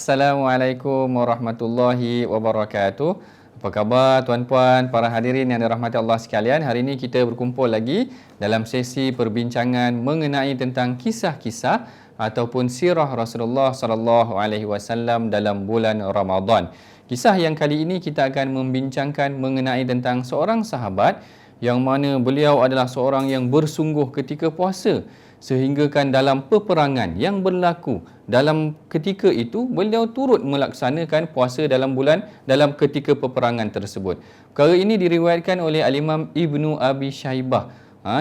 Assalamualaikum warahmatullahi wabarakatuh. Apa khabar tuan-puan, para hadirin yang dirahmati Allah sekalian? Hari ini kita berkumpul lagi dalam sesi perbincangan mengenai tentang kisah-kisah ataupun sirah Rasulullah sallallahu alaihi wasallam dalam bulan Ramadan. Kisah yang kali ini kita akan membincangkan mengenai tentang seorang sahabat yang mana beliau adalah seorang yang bersungguh ketika puasa, sehinggakan dalam peperangan yang berlaku dalam ketika itu beliau turut melaksanakan puasa dalam ketika peperangan tersebut. Perkara ini diriwayatkan oleh Al-Imam Ibnu Abi Shaybah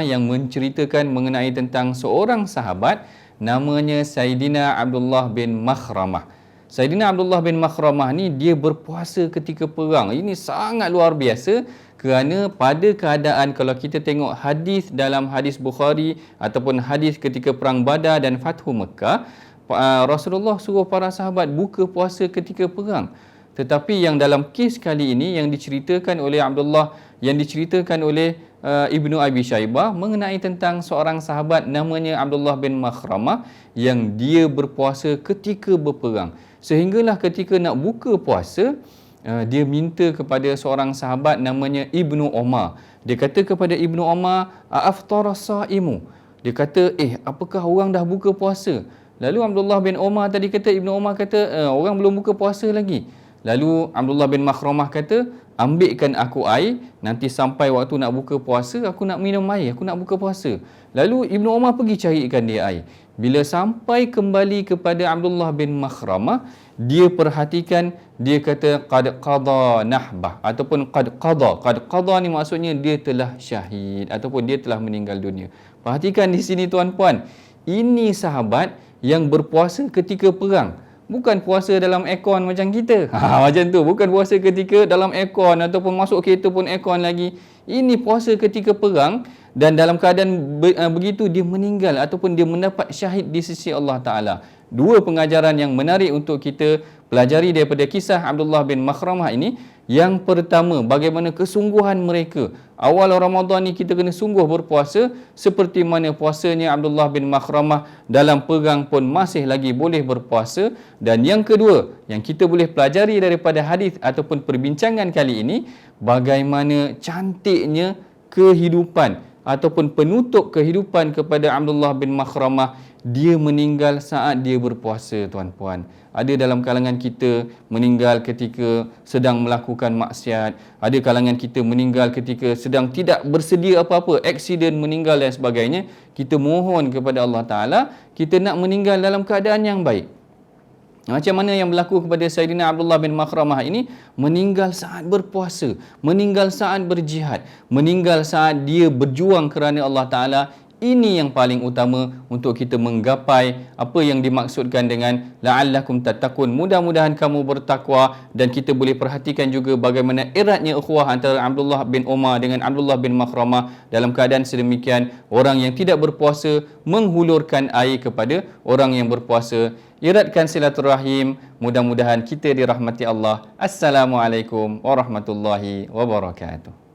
yang menceritakan mengenai tentang seorang sahabat namanya Sayyidina Abdullah bin Makhramah. Sayyidina Abdullah bin Makhramah ni dia berpuasa ketika perang. Ini sangat luar biasa. Kerana pada keadaan kalau kita tengok hadis dalam hadis Bukhari ataupun hadis ketika perang Badar dan Fathu Mekah, Rasulullah suruh para sahabat buka puasa ketika perang. Tetapi yang dalam kes kali ini yang diceritakan oleh Ibnu Abi Shaybah mengenai tentang seorang sahabat namanya Abdullah bin Makhramah yang dia berpuasa ketika berperang. Sehinggalah ketika nak buka puasa, dia minta kepada seorang sahabat namanya Ibnu Umar. Dia kata kepada Ibnu Umar, "Aftara saimu." Dia kata, apakah orang dah buka puasa? Lalu Abdullah bin Umar tadi kata, Ibnu Umar kata, orang belum buka puasa lagi. Lalu Abdullah bin Makhramah kata, "Ambilkan aku air, nanti sampai waktu nak buka puasa, aku nak minum air, aku nak buka puasa." Lalu Ibnu Umar pergi carikan dia air. Bila sampai kembali kepada Abdullah bin Makhramah, dia perhatikan, dia kata qad qada nahbah ataupun qad qada ni maksudnya dia telah syahid ataupun dia telah meninggal dunia. Perhatikan di sini tuan-puan, ini sahabat yang berpuasa ketika perang. Bukan puasa dalam aircon macam kita. Macam tu. Bukan puasa ketika dalam aircon ataupun masuk kereta pun aircon lagi. Ini puasa ketika perang dan dalam keadaan begitu dia meninggal ataupun dia mendapat syahid di sisi Allah Ta'ala. Dua pengajaran yang menarik untuk kita pelajari daripada kisah Abdullah bin Makhramah ini. Yang pertama, bagaimana kesungguhan mereka. Awal Ramadan ni kita kena sungguh berpuasa seperti mana puasanya Abdullah bin Makhramah dalam perang pun masih lagi boleh berpuasa. Dan yang kedua, yang kita boleh pelajari daripada hadis ataupun perbincangan kali ini, bagaimana cantiknya kehidupan ataupun penutup kehidupan kepada Abdullah bin Makhramah. Dia meninggal saat dia berpuasa, tuan-puan. Ada dalam kalangan kita meninggal ketika sedang melakukan maksiat. Ada kalangan kita meninggal ketika sedang tidak bersedia apa-apa, aksiden meninggal dan sebagainya. Kita mohon kepada Allah Ta'ala, kita nak meninggal dalam keadaan yang baik. Macam mana yang berlaku kepada Sayyidina Abdullah bin Makhramah ini, meninggal saat berpuasa, meninggal saat berjihad, meninggal saat dia berjuang kerana Allah Ta'ala. Ini yang paling utama untuk kita menggapai apa yang dimaksudkan dengan la'allakum tattaqun. Mudah-mudahan kamu bertakwa. Dan kita boleh perhatikan juga bagaimana eratnya ukhuwah antara Abdullah bin Umar dengan Abdullah bin Makhramah. Dalam keadaan sedemikian, orang yang tidak berpuasa menghulurkan air kepada orang yang berpuasa. Eratkan silaturahim. Mudah-mudahan kita dirahmati Allah. Assalamualaikum warahmatullahi wabarakatuh.